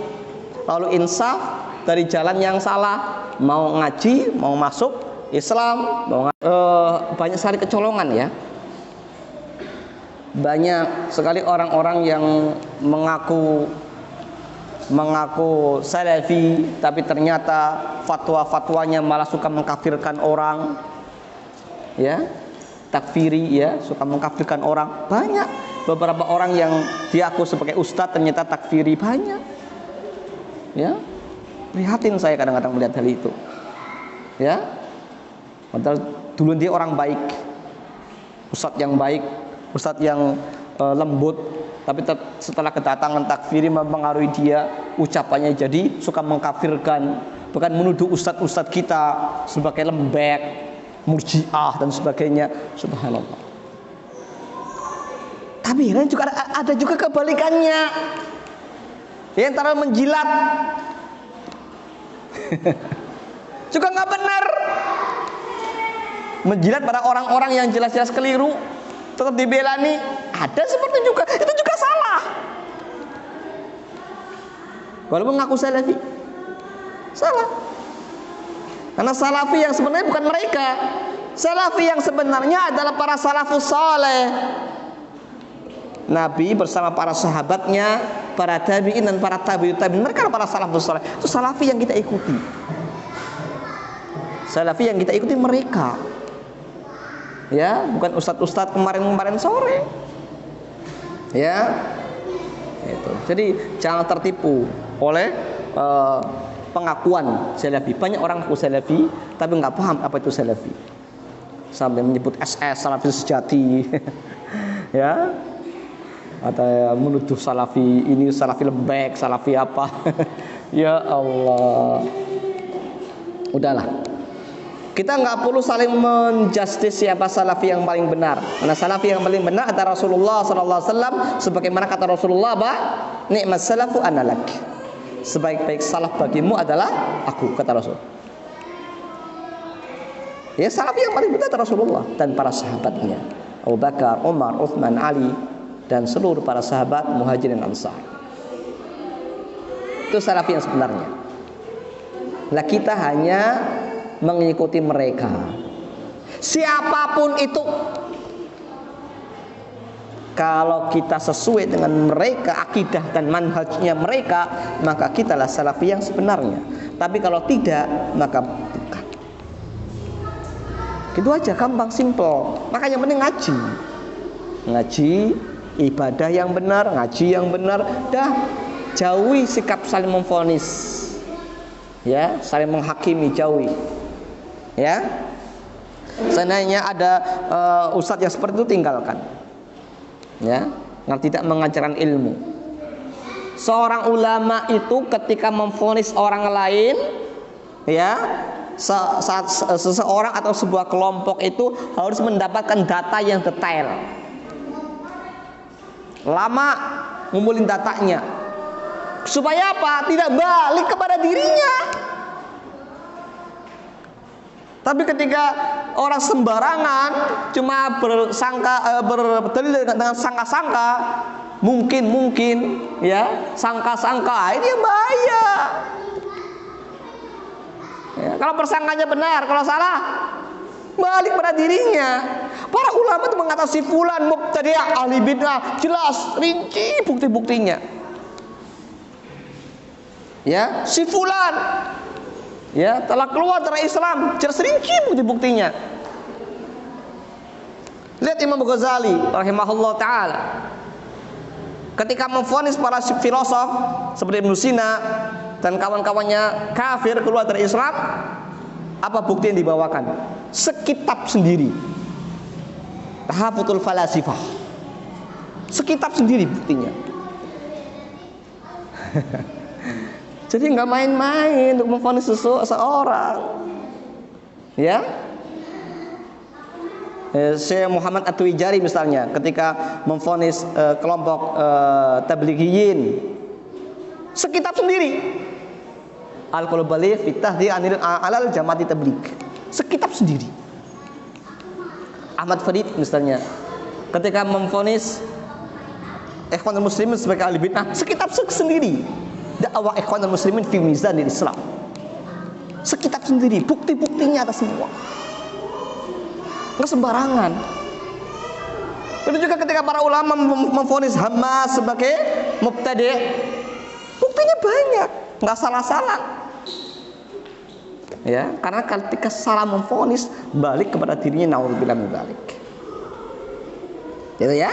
lalu insaf dari jalan yang salah, mau ngaji, mau masuk Islam, banyak sekali kecolongan ya. Banyak sekali orang-orang yang mengaku salafi tapi ternyata fatwa-fatwanya malah suka mengkafirkan orang. Ya, takfiri ya, suka mengkafirkan orang. Banyak beberapa orang yang diaku sebagai ustadz ternyata takfiri, banyak. Ya, prihatin saya kadang-kadang melihat hal itu. Ya, padahal dulu dia orang baik, ustadz yang baik, ustadz yang lembut, tapi setelah kedatangan takfiri mempengaruhi dia, ucapannya jadi suka mengkafirkan, bahkan menuduh ustadz-ustadz kita sebagai lembek, murjiah dan sebagainya. Subhanallah. Tapi juga ada juga kebalikannya. Yang antara menjilat juga nggak benar. Menjilat pada orang-orang yang jelas-jelas keliru tetap dibela nih. Ada seperti juga, itu juga salah. Walaupun ngaku salafi, salah. Karena salafi yang sebenarnya bukan mereka. Salafi yang sebenarnya adalah para salafus saleh. Nabi bersama para sahabatnya, para tabi'in dan para tabi'ut tabi'in, mereka adalah para salafus saleh. Itu salafi yang kita ikuti. Salafi yang kita ikuti mereka. Ya, bukan ustadz-ustadz kemarin sore. Ya. Itu. Jadi jangan tertipu oleh pengakuan salafi. Banyak orang ngaku salafi tapi nggak paham apa itu salafi. Sampai menyebut SS, salafi sejati. Ya. Atau menuduh salafi ini salafi lembek, salafi apa. Ya Allah. Udahlah. Kita nggak perlu saling menjustis siapa salafi yang paling benar. Karena salafi yang paling benar adalah Rasulullah sallallahu alaihi wasallam, sebagaimana kata Rasulullah, "Ni'mas salafu analak." Sebaik-baik salaf bagimu adalah aku, kata Rasul. Ya, salafi yang paling benar adalah Rasulullah dan para sahabatnya. Abu Bakar, Umar, Uthman, Ali dan seluruh para sahabat Muhajirin Ansar. Itu salafi yang sebenarnya. Lah kita hanya mengikuti mereka. Siapapun itu, kalau kita sesuai dengan mereka akidah dan manhajnya mereka, maka kitalah salafi yang sebenarnya. Tapi kalau tidak, maka bukan. Gitu aja, gampang, simple. Makanya penting ngaji. Ngaji, ibadah yang benar, ngaji yang benar. Dah, jauhi sikap saling memvonis. Ya, saling menghakimi, jauhi. Ya, seandainya ada ustadz yang seperti itu, tinggalkan. Ya, yang tidak mengajarkan ilmu. Seorang ulama itu ketika memvonis orang lain, ya, saat seseorang atau sebuah kelompok itu harus mendapatkan data yang detail. Lama ngumpulin datanya. Supaya apa? Tidak balik kepada dirinya. Tapi ketika orang sembarangan cuma bersangka berdalil dengan sangka-sangka, mungkin ya, sangka-sangka, ini yang bahaya. Ya, kalau persangkanya benar, kalau salah balik pada dirinya. Para ulama itu mengatasi fulan mubtadi', ahli bid'ah, jelas rinci bukti-buktinya. Ya, si fulan ya telah keluar dari Islam, jelas rinci bukti-buktinya. Lihat Imam Ghazali rahimahullah taala ketika memvonis para filosof seperti Ibnu Sina dan kawan-kawannya kafir keluar dari Islam, apa bukti yang dibawakan? Sekitab sendiri. Tahafutul falasifah. Sekitab sendiri buktinya. Jadi nggak main-main untuk memvonis seseorang. Ya. Syekh Muhammad At-Tuwijari misalnya ketika memvonis kelompok tablighiyin, sekitab sendiri. Al-Qaul Baligh fi Tahdhir alal Jamaati Tabligh. Sekitab sendiri. Ahmad Farid misalnya ketika memvonis Ikhwanul Muslimin sebagai ahli bid'ah, sekitab sendiri. Dakwah Ikhwanul Muslimin fi Mizanil Islam. Sekitab sendiri, bukti-buktinya ada semua. Nggak sembarangan. Itu juga ketika para ulama memvonis Hamas sebagai mubtadi', buktinya banyak, nggak salah-salah. Ya, karena ketika salah memvonis balik kepada dirinya, naudzubillah min dzalik. Gitu ya.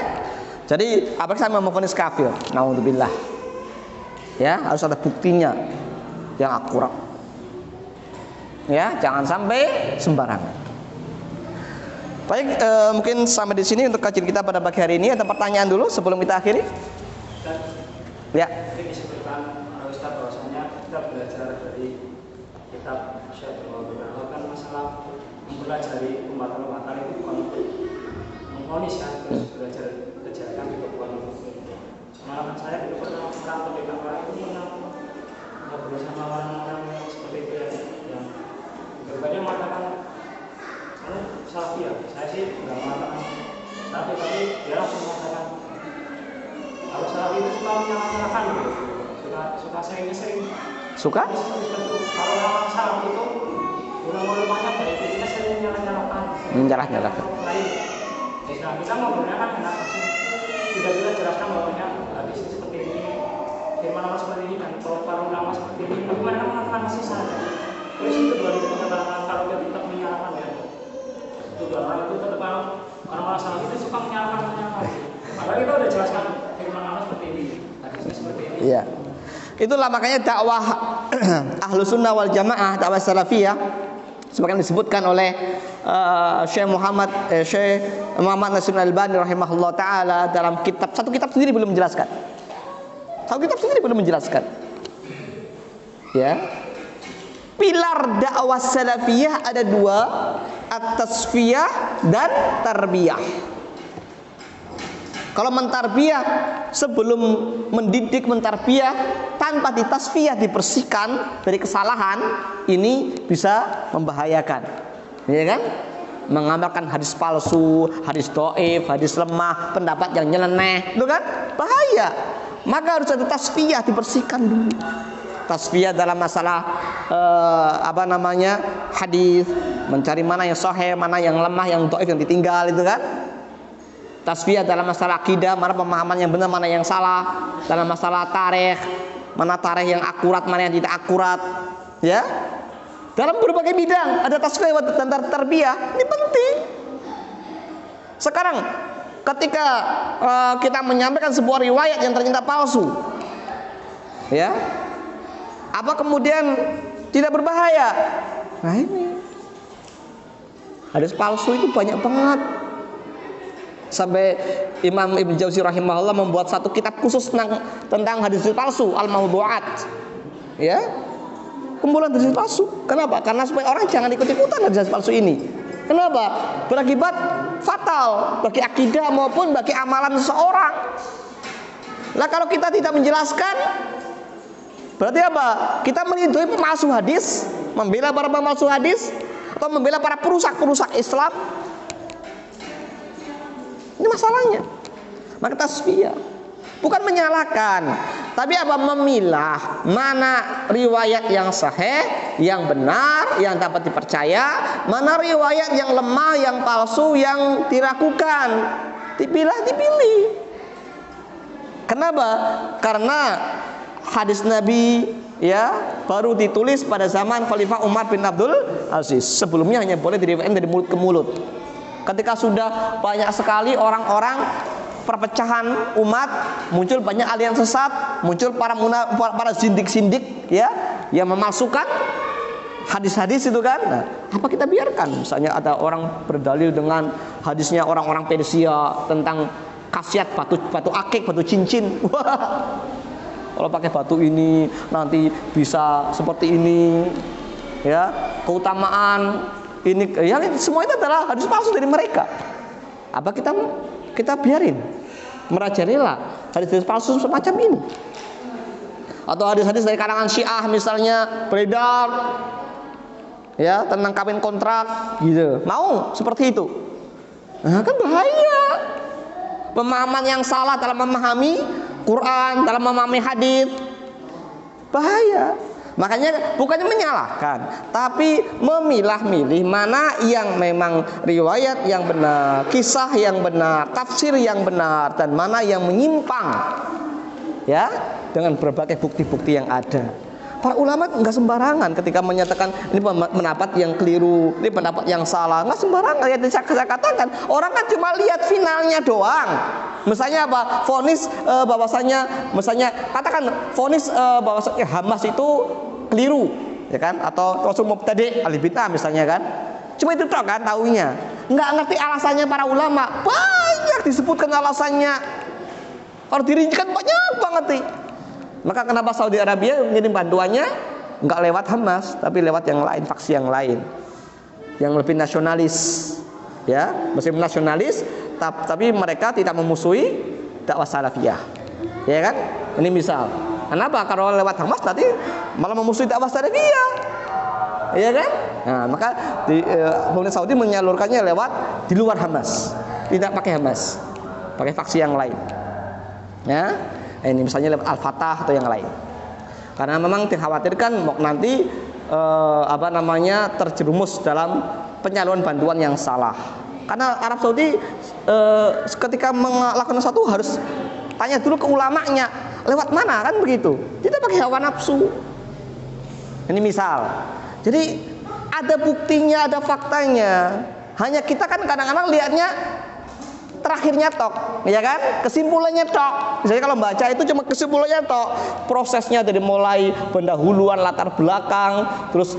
Jadi apalagi saya memvonis kafir, naudzubillah. Ya, harus ada buktinya yang akurat. Ya, jangan sampai sembarangan. Baik, mungkin sampai di sini untuk kajian kita pada pagi hari ini. Ada pertanyaan dulu sebelum kita akhiri? Ya. Jadi disebutkan Ustaz bahwasanya kita belajar dari kitab Syekh Al-Albani kan masalah mempelajari umat-umat itu bukan untuk memvonis kan, terus belajar kejadian juga bukan untuk pengalaman saya dulu pernah merantau di Kampar itu pernah ngobrol sama orang-orang yang seperti itu yang berbagai mengatakan salafi ya, saya sih nggak mengatakan salafi, tapi dia langsung mengatakan kalau salafi itu suka menyalahkan gitu, suka sering suka? Kalau orang salafi itu ulama-ulamanya dari kita sering menyalahkan lain. Nah, kita ngobrolnya kan kenapa sih tidak kita jelaskan bahwanya hadis seperti ini, firman Allah seperti ini, dan para ulama seperti ini, tapi mereka mengatakan masih saja. Terus itu baru kita katakan kalau dia tetap menyalahkan ya. Orang itu tetap orang salah itu suka menyalahkan. Padahal kita udah jelaskan firman Allah seperti ini, hadisnya seperti ini. Iya. Itulah makanya dakwah Ahlus Sunnah wal Jamaah, dakwah salafiyah sebagaimana disebutkan oleh Syekh Muhammad Nasir Al-Albani rahimahullah taala dalam satu kitab sendiri belum menjelaskan. Ya. Pilar dakwah salafiyah ada dua, at-tasfiyah dan tarbiyah. Kalau mentarbiyah sebelum mendidik mentarbiyah tanpa ditasfiyah, dibersihkan dari kesalahan, ini bisa membahayakan. Ya kan? Mengamalkan hadis palsu, hadis dhaif, hadis lemah, pendapat yang nyeleneh, itu kan bahaya. Maka harus ada tasfiyah, dibersihkan dulu. Tasfiyah dalam masalah hadis, mencari mana yang sahih, mana yang lemah, yang dhaif, yang ditinggal, itu kan. Tasfiyah dalam masalah akidah, mana pemahaman yang benar, mana yang salah. Dalam masalah tarikh, mana tarikh yang akurat, mana yang tidak akurat. Ya, dalam berbagai bidang ada tasfiyah dan tarbiyah. Ini penting. Sekarang ketika kita menyampaikan sebuah riwayat yang ternyata palsu, ya, apa kemudian tidak berbahaya? Nah ini hadis palsu itu banyak banget. Sampai Imam Ibnu Jauzi rahimahullah membuat satu kitab khusus tentang hadis palsu, Al-Mawdu'at. Ya. Kumpulan hadis palsu. Kenapa? Karena supaya orang jangan ikut-ikutan hadis palsu ini. Kenapa? Berakibat fatal bagi akidah maupun bagi amalan seseorang. Lah kalau kita tidak menjelaskan, berarti apa? Kita meridhoi pemalsu hadis, membela para pemalsu hadis, atau membela para perusak-perusak Islam. Ini masalahnya. Maka tasfiyah bukan menyalahkan, tapi apa? Memilah mana riwayat yang sahih, yang benar, yang dapat dipercaya, mana riwayat yang lemah, yang palsu, yang diragukan. Dipilih. Kenapa? Karena hadis Nabi ya baru ditulis pada zaman Khalifah Umar bin Abdul Aziz. Sebelumnya hanya boleh diriwayatkan dari mulut ke mulut. Ketika sudah banyak sekali orang-orang perpecahan umat, muncul banyak aliran sesat, muncul para sindik-sindik ya yang memasukkan hadis-hadis itu kan. Nah, apa kita biarkan? Misalnya ada orang berdalil dengan hadisnya orang-orang Persia tentang khasiat batu akik, batu cincin. Wah, kalau pakai batu ini nanti bisa seperti ini, ya keutamaan ini, ya semua itu adalah hadis palsu dari mereka. Apa kita biarin merajalela hadis-hadis palsu semacam ini? Atau hadis-hadis dari kalangan Syiah misalnya beredar, ya tentang kawin kontrak, gitu. Mau seperti itu? Nah, kan bahaya. Pemahaman yang salah dalam memahami Quran, dalam memahami hadis, bahaya. Makanya bukannya menyalahkan, tapi memilah-milih mana yang memang riwayat yang benar, kisah yang benar, tafsir yang benar, dan mana yang menyimpang, ya, dengan berbagai bukti-bukti yang ada. Para ulama nggak sembarangan ketika menyatakan ini pendapat yang keliru, ini pendapat yang salah, nggak sembarangan. Ya, saya katakan orang kan cuma lihat finalnya doang. Misalnya apa? Vonis bahwasanya, misalnya katakan vonis bahwasanya Hamas itu keliru, ya kan? Atau Rasul mubtadi' ahli bid'ah misalnya kan? Cuma itu tok kan taunya. Nggak ngerti alasannya para ulama. Banyak disebutkan alasannya. Harus dirincikan banyak banget nih. Maka kenapa Saudi Arabia mengirim bantuannya nggak lewat Hamas, tapi lewat yang lain, faksi yang lain, yang lebih nasionalis, ya, meskipun nasionalis, tapi mereka tidak memusuhi dakwah salafiyah, ya kan? Ini misal. Kenapa? Kalau lewat Hamas nanti malah memusuhi dakwah salafiyah, ya kan? Nah, maka pemerintah Saudi menyalurkannya lewat di luar Hamas, tidak pakai Hamas, pakai faksi yang lain, ya. Ini misalnya lewat Al-Fatah atau yang lain. Karena memang dikhawatirkan nanti terjerumus dalam penyaluran bantuan yang salah. Karena Arab Saudi ketika melakukan sesuatu harus tanya dulu ke ulamanya, lewat mana kan begitu. Tidak pakai hawa nafsu. Ini misal. Jadi ada buktinya, ada faktanya. Hanya kita kan kadang-kadang lihatnya terakhirnya tok, ya kan? Kesimpulannya tok. Jadi kalau baca itu cuma kesimpulannya tok. Prosesnya dari mulai pendahuluan, latar belakang, terus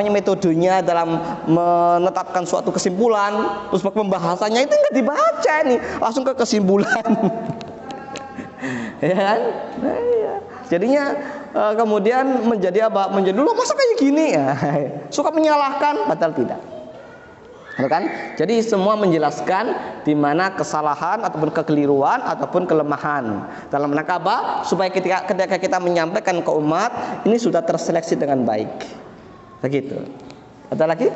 metodenya dalam menetapkan suatu kesimpulan, terus pembahasannya itu nggak dibaca nih, langsung ke kesimpulan. Ya kan? Nah, ya. Jadinya kemudian menjadi apa? Menjadi lu masa kayak gini ya. Suka menyalahkan, padahal tidak. Kan? Jadi semua menjelaskan di mana kesalahan ataupun kekeliruan ataupun kelemahan dalam rangka apa? Supaya ketika kita menyampaikan ke umat ini sudah terseleksi dengan baik. Begitu. Ada lagi?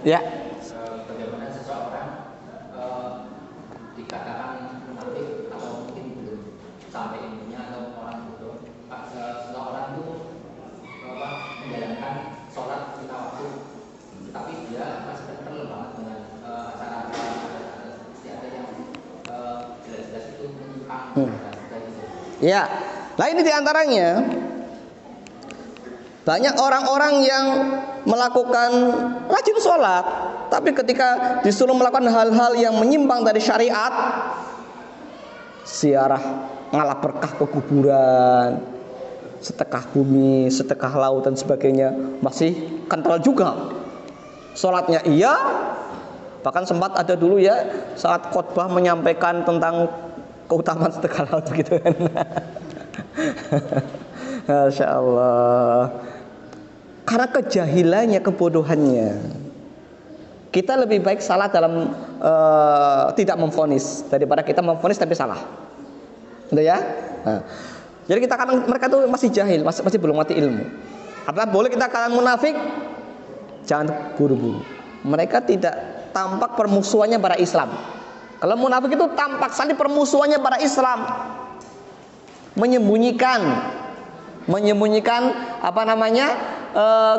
Ya. Bagaimana seseorang dikatakan munafik atau mungkin belum sampai ilmunya atau orang bodoh, seseorang itu menjalankan sholat lima waktu, tapi dia masih kental banget dengan acara-acara istiadat yang jelas-jelas itu menyimpang dan sebagainya. Ya, nah ini diantaranya banyak orang-orang yang melakukan rajin sholat, tapi ketika disuruh melakukan hal-hal yang menyimpang dari syariat, ziarah ngalap berkah ke kuburan, sedekah bumi, sedekah laut dan sebagainya, masih kental juga. Sholatnya iya, bahkan sempat ada dulu ya saat khotbah menyampaikan tentang keutamaan sedekah laut gitu kan. Masya Allah. Karena kejahilannya, kebodohannya, kita lebih baik salah dalam tidak memvonis daripada kita memvonis tapi salah. Gitu ya. Nah, jadi kita kan mereka tuh masih jahil, masih belum ngerti ilmu. Apa boleh kita katakan munafik? Jangan buru-buru. Mereka tidak tampak permusuhannya pada Islam. Kalau munafik itu tampak sekali permusuhannya pada Islam. Menyembunyikan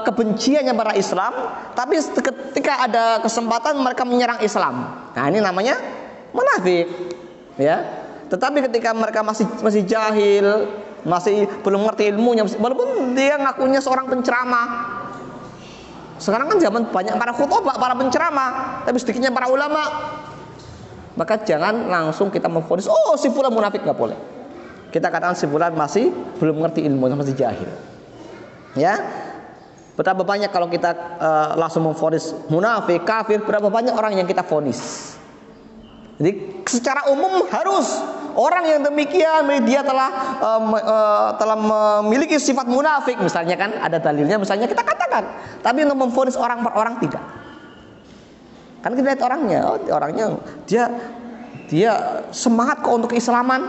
kebenciannya pada Islam, tapi ketika ada kesempatan mereka menyerang Islam. Nah, ini namanya munafik. Ya. Tetapi ketika mereka masih jahil, masih belum ngerti ilmunya, walaupun dia ngakunya seorang penceramah. Sekarang kan zaman banyak para khutbah, para penceramah, tapi sedikitnya para ulama. Maka jangan langsung kita memvonis, oh si fulan munafik, nggak boleh. Kita katakan si fulan masih belum ngerti ilmu, masih jahil. Ya, betapa banyak kalau kita langsung memvonis munafik, kafir, berapa banyak orang yang kita vonis. Jadi secara umum harus orang yang demikian dia telah memiliki sifat munafik, misalnya kan ada dalilnya, misalnya kita katakan. Tapi untuk memvonis orang per orang tidak. Kan kita lihat orangnya dia semangat kok untuk keislaman,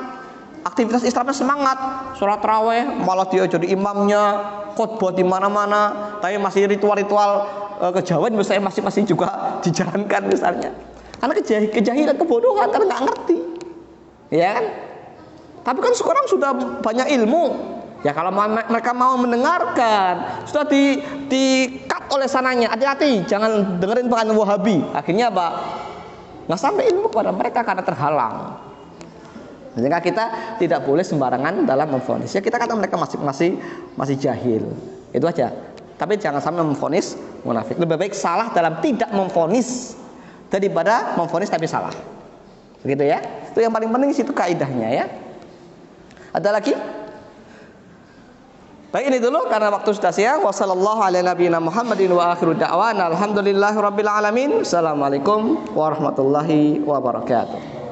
aktivitas Islamnya semangat, sholat taraweh, malah dia jadi imamnya, khotbah di mana-mana, tapi masih ritual-ritual kejawen misalnya masih juga dijalankan misalnya. Karena kejahilan, kebodohan, karena nggak ngerti, ya kan? Tapi kan sekarang sudah banyak ilmu, ya kalau mereka mau mendengarkan, sudah di-cut oleh sananya, hati-hati, jangan dengerin pengajian Wahabi. Akhirnya apa? Nggak sampai ilmu kepada mereka karena terhalang. Sehingga kita tidak boleh sembarangan dalam memvonis. Ya kita kata mereka masih jahil, itu aja. Tapi jangan sampai memvonis munafik. Lebih baik salah dalam tidak memvonis daripada memvonis tapi salah. Begitu ya. Itu yang paling penting situ kaidahnya ya. Ada lagi? Baik, ini dulu karena waktu sudah siang. Wassallallahu ala nabiyina Muhammadin wa akhiru da'wana alhamdulillahirabbil alamin. Assalamualaikum warahmatullahi wabarakatuh.